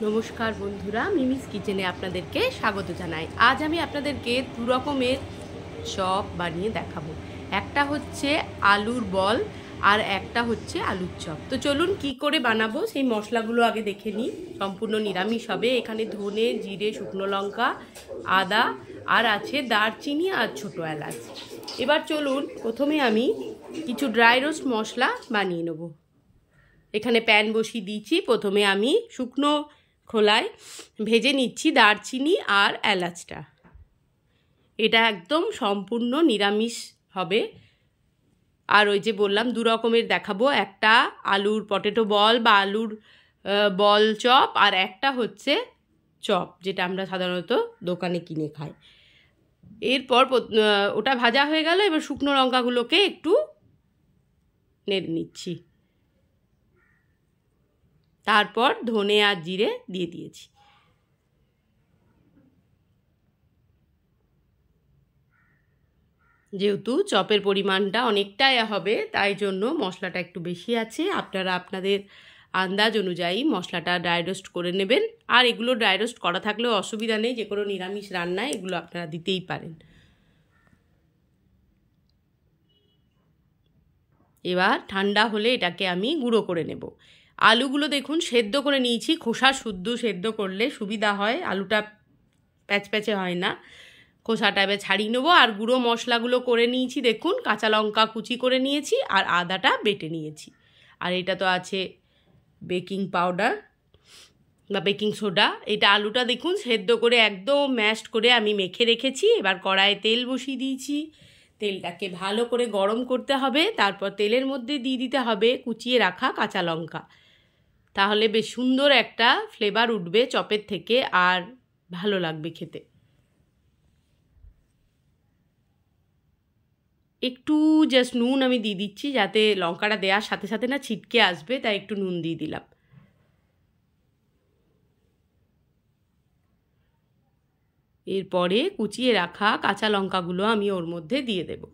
নমস্কার বন্ধুরা, মিমিস কিচেনে আপনাদেরকে স্বাগত জানাই। আজ আমি আপনাদেরকে দু রকমের চপ বানিয়ে দেখাবো। একটা হচ্ছে আলুর বল আর একটা হচ্ছে আলুর চপ। তো চলুন কি করে বানাবো সেই মশলাগুলো আগে দেখে নিই। সম্পূর্ণ নিরামিষ হবে। এখানে ধনে, জিরে, শুকনো লঙ্কা, আদা আর আছে দারচিনি আর ছোটো এলাচ। এবার চলুন প্রথমে আমি কিছু ড্রাই রোস্ট মশলা বানিয়ে নেব। এখানে প্যান বসিয়ে দিয়েছি। প্রথমে আমি শুকনো খোলায় ভেজে নিচ্ছি দারচিনি আর এলাচটা। এটা একদম সম্পূর্ণ নিরামিষ হবে। আর ওই যে বললাম দু রকমের দেখাবো, একটা আলুর পটেটো বল বা আলুর বল চপ, আর একটা হচ্ছে চপ যেটা আমরা সাধারণত দোকানে কিনে খাই। এরপর ওটা ভাজা হয়ে গেল। এবার শুকনো লঙ্কাগুলোকে একটু নেড়ে নিচ্ছি। তারপর ধনে আর জিরে দিয়ে দিয়েছি। যেহেতু চপের পরিমাণটা অনেকটাই হবে, তাই জন্য মশলাটা একটু বেশি আছে। আপনারা আপনাদের আন্দাজ অনুযায়ী মশলাটা ড্রাই রোস্ট করে নেবেন। আর এগুলো ড্রাই রোস্ট করা থাকলেও অসুবিধা নেই, যে কোনো নিরামিষ রান্নায় এগুলো আপনারা দিতেই পারেন। এবার ঠান্ডা হলে এটাকে আমি গুঁড়ো করে নেব। আলুগুলো দেখুন সেদ্ধ করে নিয়েছি। খোসা শুদ্ধ সেদ্ধ করলে সুবিধা হয়, আলুটা প্যাচপ্যাচে হয় না। খোসাটা এবার ছাড়িয়ে নেবো। আর গুঁড়ো মশলাগুলো করে নিয়েছি দেখুন, কাঁচা লঙ্কা কুচি করে নিয়েছি আর আদাটা বেটে নিয়েছি। আর এটা তো আছে বেকিং পাউডার বা বেকিং সোডা। এটা আলুটা দেখুন সেদ্ধ করে একদম ম্যাশড করে আমি মেখে রেখেছি। এবার কড়াইয়ে তেল বসিয়ে দিয়েছি। তেলটাকে ভালো করে গরম করতে হবে। তারপর তেলের মধ্যে দিয়ে দিতে হবে কুচিয়ে রাখা কাঁচা লঙ্কা। তাহলে বেশ সুন্দর একটা ফ্লেভার উঠবে চপের থেকে, আর ভালো লাগবে খেতে। একটু জাস্ট নুন আমি দিয়ে দিচ্ছি, যাতে লঙ্কাটা দেওয়ার সাথে সাথে না ছিটকে আসবে, তাই একটু নুন দিয়ে দিলাম। এরপরে কুচিয়ে রাখা কাঁচা লঙ্কাগুলো আমি ওর মধ্যে দিয়ে দেব।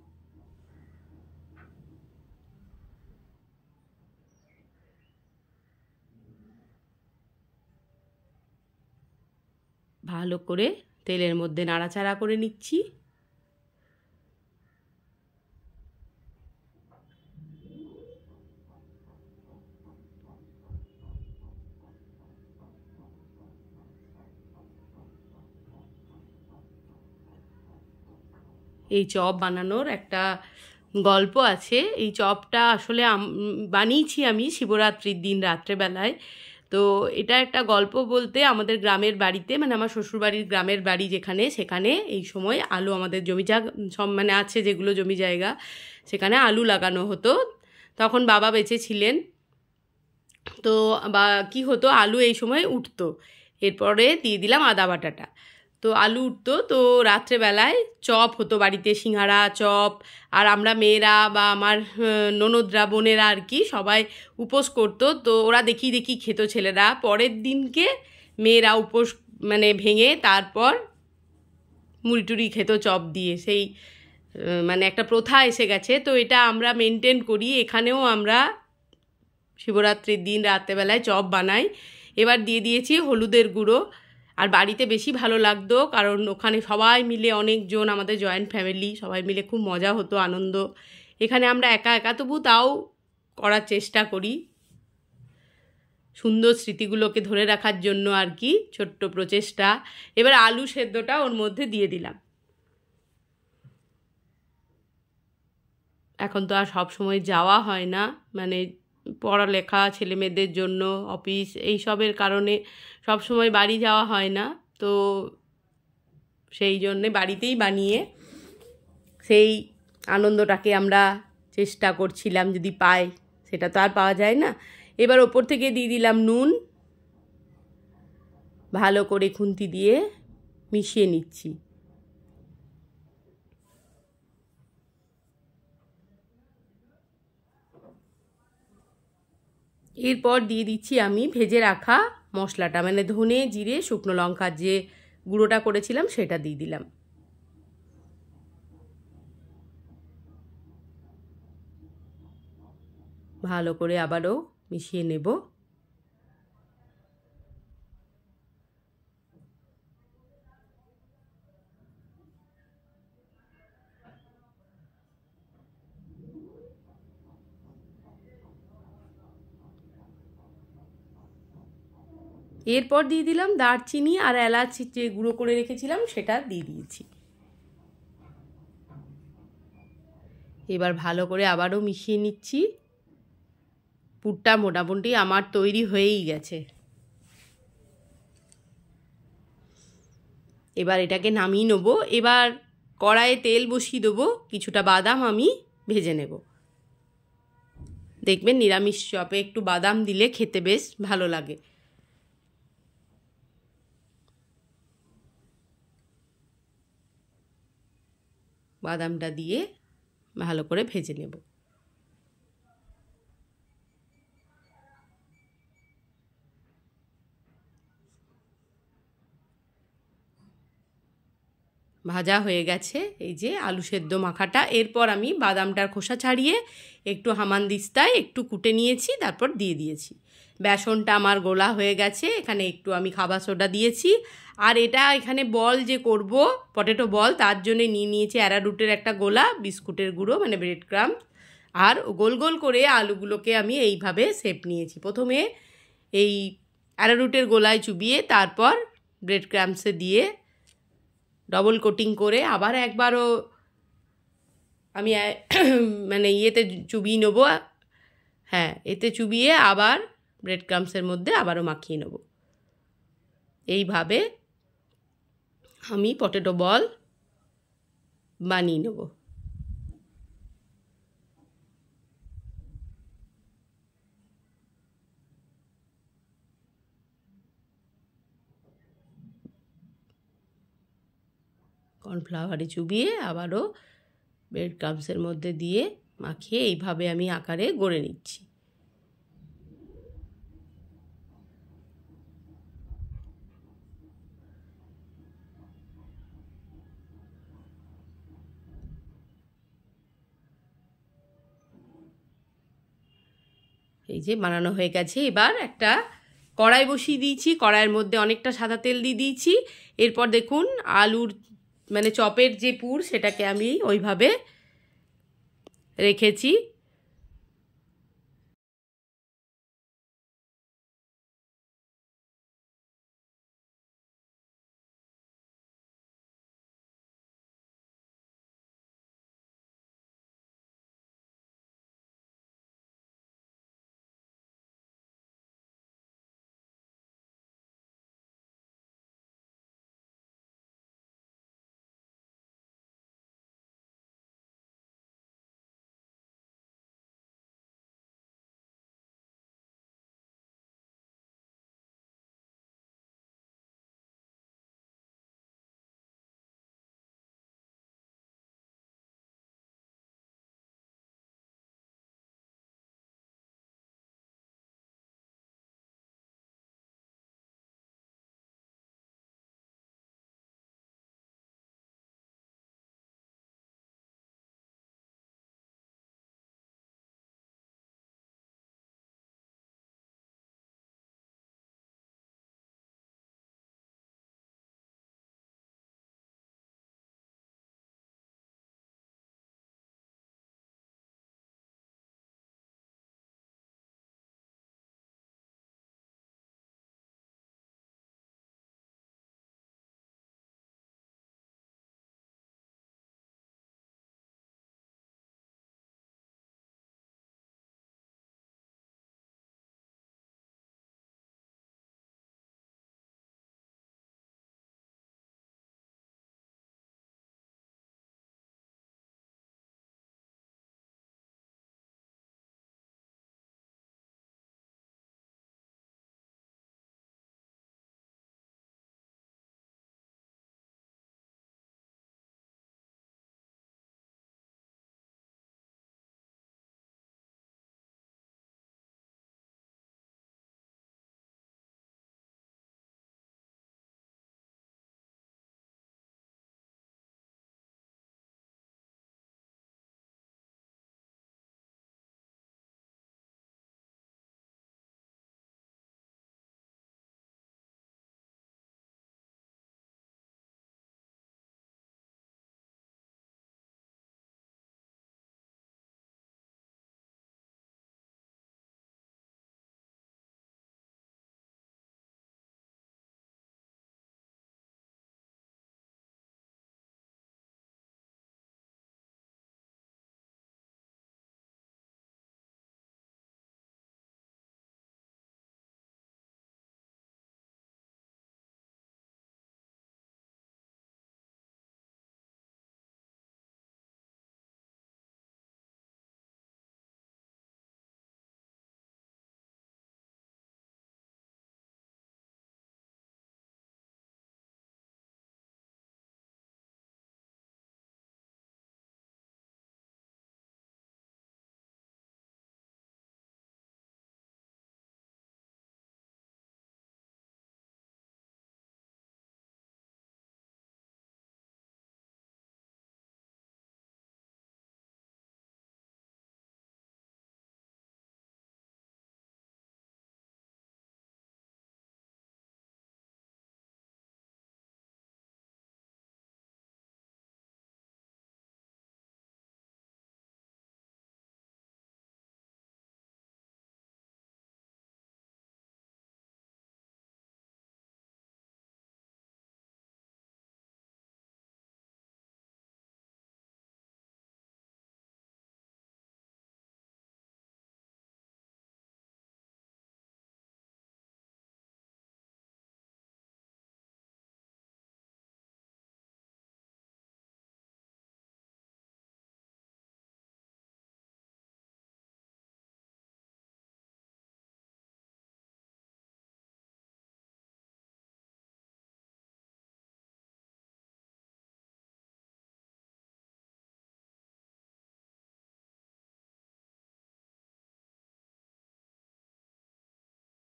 ভালো করে তেলের মধ্যে নাড়াচাড়া করে নিচ্ছি। এই চপ বানানোর একটা গল্প আছে। এই চপটা আসলে বানিয়েছি আমি শিবরাত্রির দিন রাত্রেবেলায়। তো এটা একটা গল্প বলতে, আমাদের গ্রামের বাড়িতে, মানে আমার শ্বশুরবাড়ির গ্রামের বাড়ি যেখানে, সেখানে এই সময় আলু, আমাদের জমি জায়গা মানে আছে যেগুলো জমি জায়গা, সেখানে আলু লাগানো হতো। তখন বাবা বেঁচে ছিলেন। তো বা কি হতো, আলু এই সময় উঠতো। এরপরে দিয়ে দিলাম আদা বাটাটা। তো আলু উঠতো। তো রাত্রেবেলায় চপ হতো বাড়িতে, সিঙ্গারা চপ। আর আমরা মেয়েরা বা আমার ননদরা, বোনেরা আর কি, সবাই উপোস করতো। তো ওরা দেখি দেখি খেত ছেলেরা। পরের দিনকে মেয়েরা উপোস মানে ভেঙে তারপর মুড়ি টুড়ি খেত চপ দিয়ে। সেই মানে একটা প্রথা এসে গেছে। তো এটা আমরা মেনটেন করি। এখানেও আমরা শিবরাত্রির দিন রাত্রেবেলায় চপ বানাই। এবার দিয়ে দিয়েছি হলুদের গুঁড়ো। আর বাড়িতে বেশি ভালো লাগতো, কারণ ওখানে সবাই মিলে, অনেকজন, আমাদের জয়েন্ট ফ্যামিলি, সবাই মিলে খুব মজা হতো, আনন্দ। এখানে আমরা একা একা তবু তাও করার চেষ্টা করি, সুন্দর স্মৃতিগুলোকে ধরে রাখার জন্য আর কি, ছোট্ট প্রচেষ্টা। এবার আলু সেদ্ধটা ওর মধ্যে দিয়ে দিলাম। এখন তো আর সব সময় যাওয়া হয় না, মানে পড়ালেখা, ছেলেমেয়েদের জন্য অফিস, এই সবের কারণে সব সময় বাড়ি যাওয়া হয় না। তো সেই জন্যে বাড়িতেই বানিয়ে সেই আনন্দটাকে আমরা চেষ্টা করছিলাম, যদি পাই। সেটা তো আর পাওয়া যায় না। এবার ওপর থেকে দিয়ে দিলাম নুন। ভালো করে খুন্তি দিয়ে মিশিয়ে নিচ্ছি। এরপর দিয়ে দিচ্ছি আমি ভেজে রাখা মশলাটা, মানে ধনে, জিরে, শুকনো লঙ্কার যে গুঁড়োটা করেছিলাম সেটা দিয়ে দিলাম। ভালো করে আবারও মিশিয়ে নেব। এরপর দিয়ে দিলাম দারচিনি আর এলাচ যে গুঁড়ো করে রেখেছিলাম সেটা দিয়ে দিয়েছি। এবার ভালো করে আবারও মিশিয়ে নিচ্ছি। পুরটা মোটামুটি আমার তৈরি হয়েই গেছে। এবার এটাকে নামিয়ে নেব। এবার কড়াইয়ে তেল বসিয়ে দেবো, কিছুটা বাদাম আমি ভেজে নেব। দেখবেন নিরামিষ চপে একটু বাদাম দিলে খেতে বেশ ভালো লাগে। বাদামটা দিয়ে ভালো করে ভেজে নেব। ভাজা হয়ে গেছে এই যে আলু সেদ্ধ মাখাটা। এরপর আমি বাদামটার খোসা ছাড়িয়ে একটু হামানদিস্তায় একটু কুটে নিয়েছি, তারপর দিয়ে দিয়েছি। বেসনটা আমার গোলা হয়ে গেছে, এখানে একটু আমি খাবার সোডা দিয়েছি। আর এটা এখানে বল যে করব পটেটো বল, তার জন্য নিয়ে নিয়েছি অ্যারারুটের একটা গোলা, বিস্কুটের গুঁড়ো মানে ব্রেড ক্রাম, আর গোল গোল করে আলুগুলোকে আমি এইভাবে শেপ নিয়েছি। প্রথমে এই অ্যারারুটের গোলায় চুবিয়ে তারপর ব্রেড ক্রামসে দিয়ে ডবল কোটিং করে আবার একবারও আমি মানে ইয়েতে চুবিয়ে নেব। হ্যাঁ, এতে চুবিয়ে আবার ব্রেড ক্রামসের মধ্যে আবারও মাখিয়ে নেব। এইভাবে আমি পটেটো বল বানিয়ে নেব। কর্নফ্লাওয়ারে চুবিয়ে আবারও ব্রেড ক্রামসের মধ্যে দিয়ে মাখিয়ে এইভাবে আমি আকারে গড়ে নিচ্ছি। এই যে বানানো হয়ে গেছে। এবার একটা কড়াই বসিয়ে দিয়েছি, কড়াইয়ের মধ্যে অনেকটা সাদা তেল দিয়ে দিয়েছি। এরপর দেখুন আলুর মানে চপের যে পুর সেটাকে আমি ওইভাবে রেখেছি।